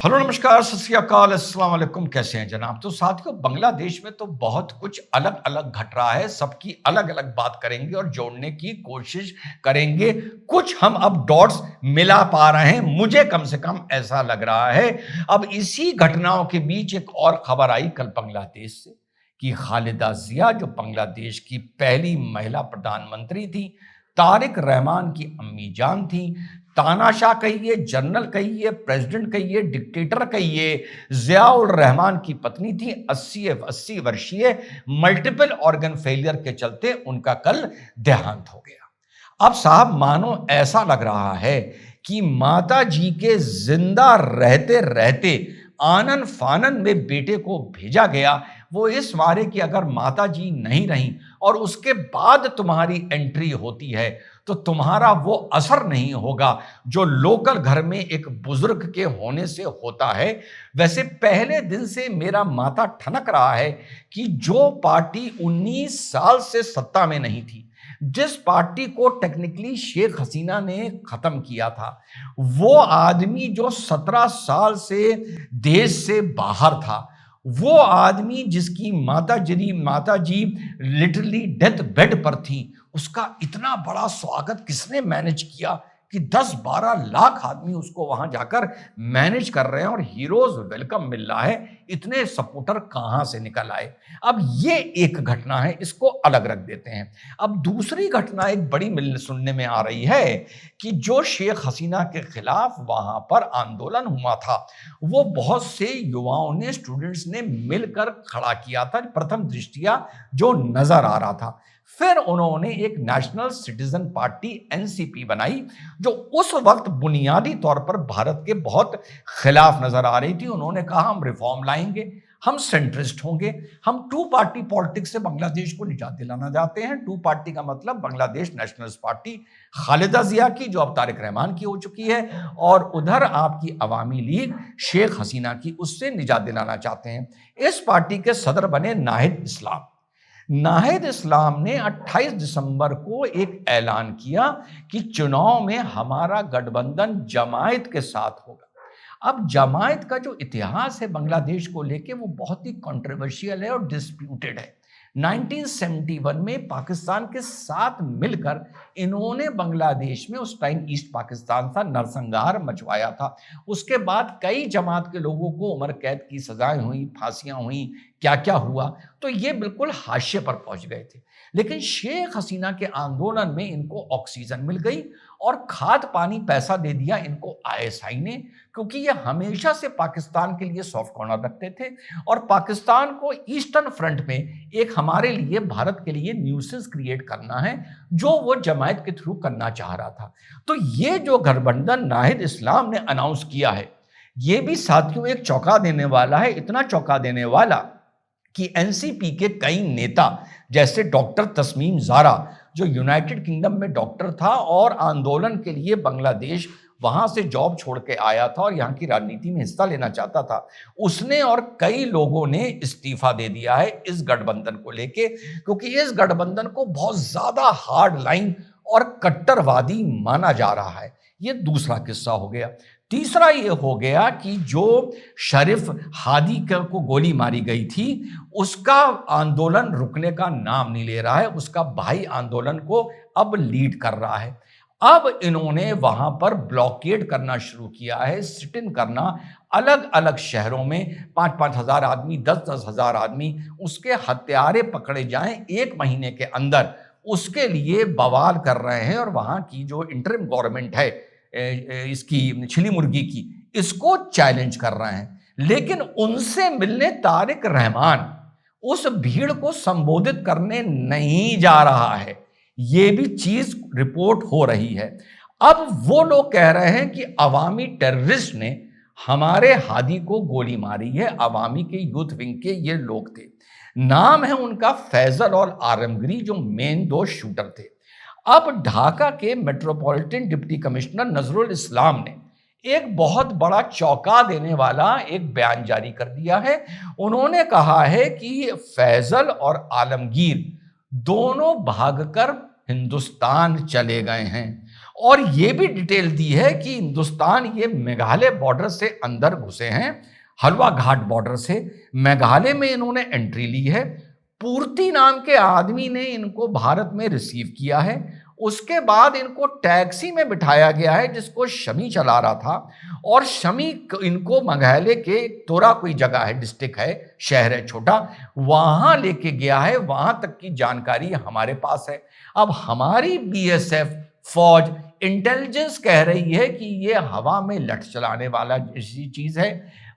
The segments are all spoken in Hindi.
हेलो नमस्कार सत श्री अकाल अस्सलाम वालेकुम। कैसे हैं जनाब? तो साथियों, बांग्लादेश में तो बहुत कुछ अलग अलग घट रहा है। सबकी अलग अलग बात करेंगे और जोड़ने की कोशिश करेंगे। कुछ हम अब डॉट्स मिला पा रहे हैं, मुझे कम से कम ऐसा लग रहा है। अब इसी घटनाओं के बीच एक और खबर आई कल बांग्लादेश से कि खालिदा जिया, जो बांग्लादेश की पहली महिला प्रधानमंत्री थी, तारिक रहमान की अम्मी जान थी, तानाशाह कहिए, जनरल कहिए, प्रेसिडेंट कहिए, डिक्टेटर कहिए, जियाउर रहमान की पत्नी थी। 80 वर्षीय मल्टीपल ऑर्गन फेलियर के चलते उनका कल देहांत हो गया। अब साहब, मानो ऐसा लग रहा है कि माता जी के जिंदा रहते रहते आनन फानन में बेटे को भेजा गया, वो इस मारे कि अगर माता जी नहीं रही और उसके बाद तुम्हारी एंट्री होती है तो तुम्हारा वो असर नहीं होगा जो लोकल घर में एक बुजुर्ग के होने से होता है। वैसे पहले दिन से मेरा माथा ठनक रहा है कि जो पार्टी 19 साल से सत्ता में नहीं थी, जिस पार्टी को टेक्निकली शेख हसीना ने खत्म किया था, वो आदमी जो 17 साल से देश से बाहर था, वो आदमी जिसकी माता जी लिटरली डेथ बेड पर थी, उसका इतना बड़ा स्वागत किसने मैनेज किया कि 10-12 लाख आदमी उसको वहां जाकर मैनेज कर रहे हैं और हीरोज वेलकम मिल रहा है। इतने सपोर्टर कहां से निकल आए? अब ये एक घटना है, इसको अलग रख देते हैं। अब दूसरी घटना एक बड़ी सुनने में आ रही है कि जो शेख हसीना के खिलाफ वहां पर आंदोलन हुआ था, वो बहुत से युवाओं ने, स्टूडेंट्स ने मिलकर खड़ा किया था, प्रथम दृष्टिया जो नजर आ रहा था। फिर उन्होंने एक नेशनल सिटीजन पार्टी एनसीपी बनाई, जो उस वक्त बुनियादी तौर पर भारत के बहुत खिलाफ नजर आ रही थी। उन्होंने कहा हम रिफॉर्म लाएंगे, हम सेंट्रिस्ट होंगे, हम टू पार्टी पॉलिटिक्स से बांग्लादेश को निजात दिलाना चाहते हैं। टू पार्टी का मतलब बांग्लादेश नेशनलिस्ट पार्टी खालिदा जिया की, जो अब तारिक रहमान की हो चुकी है, और उधर आपकी अवामी लीग शेख हसीना की, उससे निजात दिलाना चाहते हैं। इस पार्टी के सदर बने नाहिद इस्लाम। नाहिद इस्लाम ने 28 दिसंबर को एक ऐलान किया कि चुनाव में हमारा गठबंधन जमायत के साथ होगा। अब जमायत का जो इतिहास है बांग्लादेश को लेके, वो बहुत ही कंट्रोवर्शियल है और डिस्प्यूटेड है। 1971 में पाकिस्तान के साथ मिलकर इन्होंने बांग्लादेश में, उस टाइम ईस्ट पाकिस्तान था, नरसंहार मचवाया था। उसके बाद कई जमात के लोगों को उम्र कैद की सजाएं हुई, फांसियां हुई, क्या क्या हुआ, तो ये बिल्कुल हाशिए पर पहुंच गए थे। लेकिन शेख हसीना के आंदोलन में इनको ऑक्सीजन मिल गई और खाद पानी पैसा दे दिया इनको आईएसआई ने, क्योंकि ये हमेशा से पाकिस्तान के लिए सॉफ्ट कॉर्नर रखते थे और पाकिस्तान को ईस्टर्न फ्रंट में एक हमारे लिए, भारत के लिए न्यूसेंस क्रिएट करना है, जो वो जमायत के थ्रू करना चाह रहा था। तो ये जो गठबंधन नाहिद इस्लाम ने अनाउंस किया है, ये भी साथियों एक चौंका देने वाला है। इतना चौंका देने वाला कि एनसीपी के कई नेता, जैसे डॉक्टर तस्मीम ज़ारा, जो यूनाइटेड किंगडम में डॉक्टर था और आंदोलन के लिए बांग्लादेश वहां से जॉब छोड़ के आया था और यहाँ की राजनीति में हिस्सा लेना चाहता था, उसने और कई लोगों ने इस्तीफा दे दिया है इस गठबंधन को लेके, क्योंकि इस गठबंधन को बहुत ज्यादा हार्ड लाइन और कट्टरवादी माना जा रहा है। ये दूसरा किस्सा हो गया। तीसरा ये हो गया कि जो शरीफ हादी को गोली मारी गई थी, उसका आंदोलन रुकने का नाम नहीं ले रहा है। उसका भाई आंदोलन को अब लीड कर रहा है। अब इन्होंने वहां पर ब्लॉकेड करना शुरू किया है, सिट इन करना, अलग अलग शहरों में 5-5 हजार आदमी, 10-10 हजार आदमी, उसके हत्यारे पकड़े जाएं 1 महीने के अंदर, उसके लिए बवाल कर रहे हैं। और वहां की जो इंटरिम गवर्नमेंट है, इसकी छिली मुर्गी की, इसको चैलेंज कर रहे हैं। लेकिन उनसे मिलने तारिक रहमान उस भीड़ को संबोधित करने नहीं जा रहा है। यह भी चीज रिपोर्ट हो रही है। अब वो लोग कह रहे हैं कि अवामी टेररिस्ट ने हमारे हादी को गोली मारी है। अवामी के यूथ विंग के ये लोग थे, नाम है उनका फैजल और आलमगीर, जो मेन 2 शूटर थे। अब ढाका के metropolitan deputy commissioner Nazrul Islam ने एक बहुत बड़ा चौंका देने वाला एक बयान जारी कर दिया है। उन्होंने कहा है कि फैजल और आलमगीर दोनों भागकर हिंदुस्तान चले गए हैं और ये भी डिटेल दी है कि हिंदुस्तान ये मेघालय बॉर्डर से अंदर घुसे हैं, हलवा घाट बॉर्डर से मेघालय में इन्होंने एंट्री ली है। पूर्ति नाम के आदमी ने इनको भारत में रिसीव किया है। उसके बाद इनको टैक्सी में बिठाया गया है जिसको शमी चला रहा था, और शमी इनको मेघालय के तोरा कोई जगह है, डिस्ट्रिक्ट है, शहर है छोटा, वहां लेके गया है। वहां तक की जानकारी हमारे पास है। अब हमारी बीएसएफ फौज इंटेलिजेंस कह रही है कि ये हवा में लठ चलाने वाला ऐसी चीज है,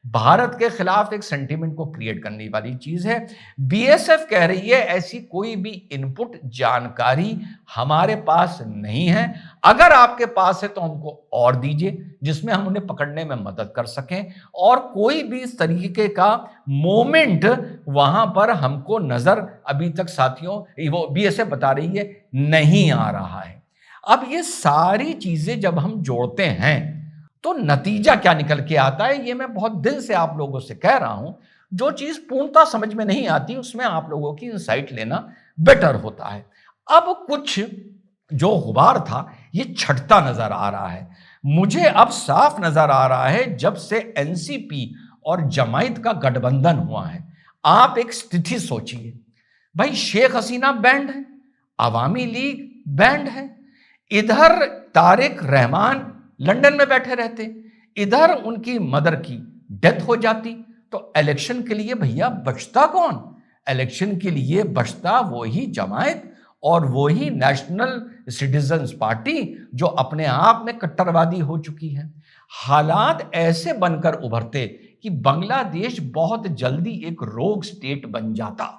भारत के खिलाफ एक सेंटीमेंट को क्रिएट करने वाली चीज है। बीएसएफ कह रही है ऐसी कोई भी इनपुट जानकारी हमारे पास नहीं है। अगर आपके पास है तो हमको और दीजिए जिसमें हम उन्हें पकड़ने में मदद कर सकें, और कोई भी इस तरीके का मोमेंट वहां पर हमको नजर अभी तक साथियों वो बीएसएफ बता रही है नहीं आ रहा है। अब ये सारी चीजें जब हम जोड़ते हैं तो नतीजा क्या निकल के आता है, ये मैं बहुत दिल से आप लोगों से कह रहा हूं। जो चीज पूर्णता समझ में नहीं आती उसमें आप लोगों की इंसाइट लेना बेटर होता है। अब कुछ जो गुबार था ये छटता नजर आ रहा है। मुझे अब साफ नजर आ रहा है जब से एनसीपी और जमायत का गठबंधन हुआ है। आप एक स्थिति सोचिए, भाई शेख हसीना बैंड है, अवामी लीग बैंड है, इधर तारिक रहमान लंदन में बैठे रहते, इधर उनकी मदर की डेथ हो जाती, तो इलेक्शन के लिए भैया बचता कौन? इलेक्शन के लिए बचता वही जमायत और वही नेशनल सिटीजन्स पार्टी जो अपने आप में कट्टरवादी हो चुकी है। हालात ऐसे बनकर उभरते कि बांग्लादेश बहुत जल्दी एक रोग स्टेट बन जाता।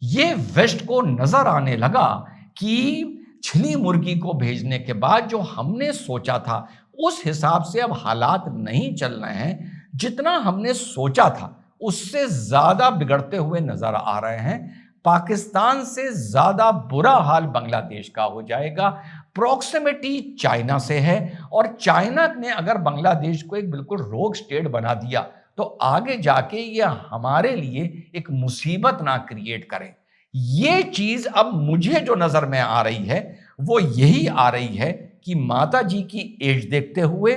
ये वेस्ट को नजर आने लगा कि छिली मुर्गी को भेजने के बाद जो हमने सोचा था उस हिसाब से अब हालात नहीं चल रहे हैं। जितना हमने सोचा था उससे ज्यादा बिगड़ते हुए नजर आ रहे हैं। पाकिस्तान से ज्यादा बुरा हाल बांग्लादेश का हो जाएगा। प्रॉक्सिमिटी चाइना से है, और चाइना ने अगर बांग्लादेश को एक बिल्कुल रोग स्टेट बना दिया तो आगे जाके ये हमारे लिए एक मुसीबत ना क्रिएट करे। ये चीज अब मुझे जो नजर में आ रही है वो यही आ रही है कि माता जी की एज देखते हुए,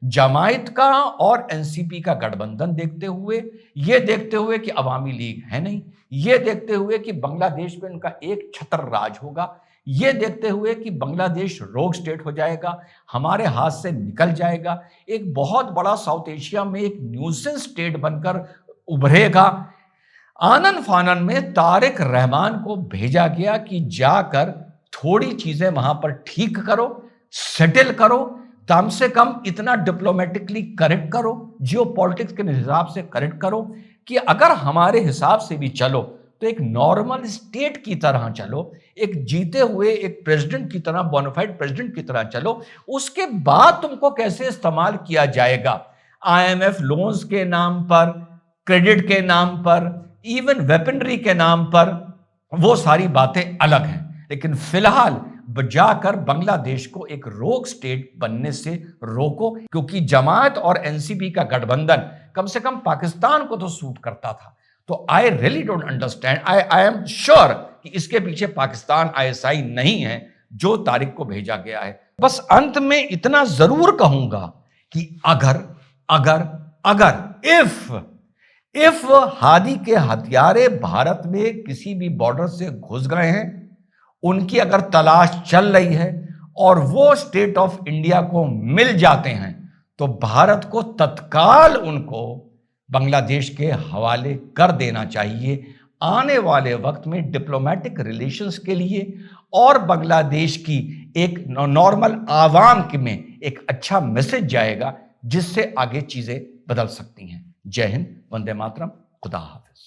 जमायत का और एनसीपी का गठबंधन देखते हुए, ये देखते हुए कि अवामी लीग है नहीं, ये देखते हुए कि बांग्लादेश में उनका एक छत्र राज होगा, ये देखते हुए कि बांग्लादेश रोग स्टेट हो जाएगा, हमारे हाथ से निकल जाएगा, एक बहुत बड़ा साउथ एशिया में एक न्यूसेंस स्टेट बनकर उभरेगा। आनन फानन में तारिक रहमान को भेजा गया कि जाकर थोड़ी चीजें वहां पर ठीक करो, सेटल करो, कम से कम इतना डिप्लोमेटिकली करेक्ट करो, जियो पॉलिटिक्स के हिसाब से करेक्ट करो कि अगर हमारे हिसाब से भी चलो तो एक नॉर्मल स्टेट की तरह चलो, एक जीते हुए एक प्रेसिडेंट की तरह, बोनाफाइड प्रेसिडेंट की तरह चलो। उसके बाद तुमको कैसे इस्तेमाल किया जाएगा, आईएमएफ लोन्स के नाम पर, क्रेडिट के नाम पर, इवन वेपनरी के नाम पर, वो सारी बातें अलग हैं। लेकिन फिलहाल जाकर बांग्लादेश को एक रोग स्टेट बनने से रोको, क्योंकि जमात और एनसीपी का गठबंधन कम से कम पाकिस्तान को तो सूट करता था। तो I really don't understand, I am sure कि इसके पीछे पाकिस्तान आईएसआई नहीं है जो तारिक को भेजा गया है। बस अंत में इतना जरूर कहूंगा कि अगर इफ हादी के हथियारे भारत में किसी भी बॉर्डर से घुस गए हैं, उनकी अगर तलाश चल रही है और वो स्टेट ऑफ इंडिया को मिल जाते हैं, तो भारत को तत्काल उनको बांग्लादेश के हवाले कर देना चाहिए। आने वाले वक्त में डिप्लोमेटिक रिलेशंस के लिए और बांग्लादेश की एक नॉर्मल आवाम में एक अच्छा मैसेज जाएगा, जिससे आगे चीजें बदल सकती हैं। जय हिंद, वंदे मातरम, खुदा हाफिज।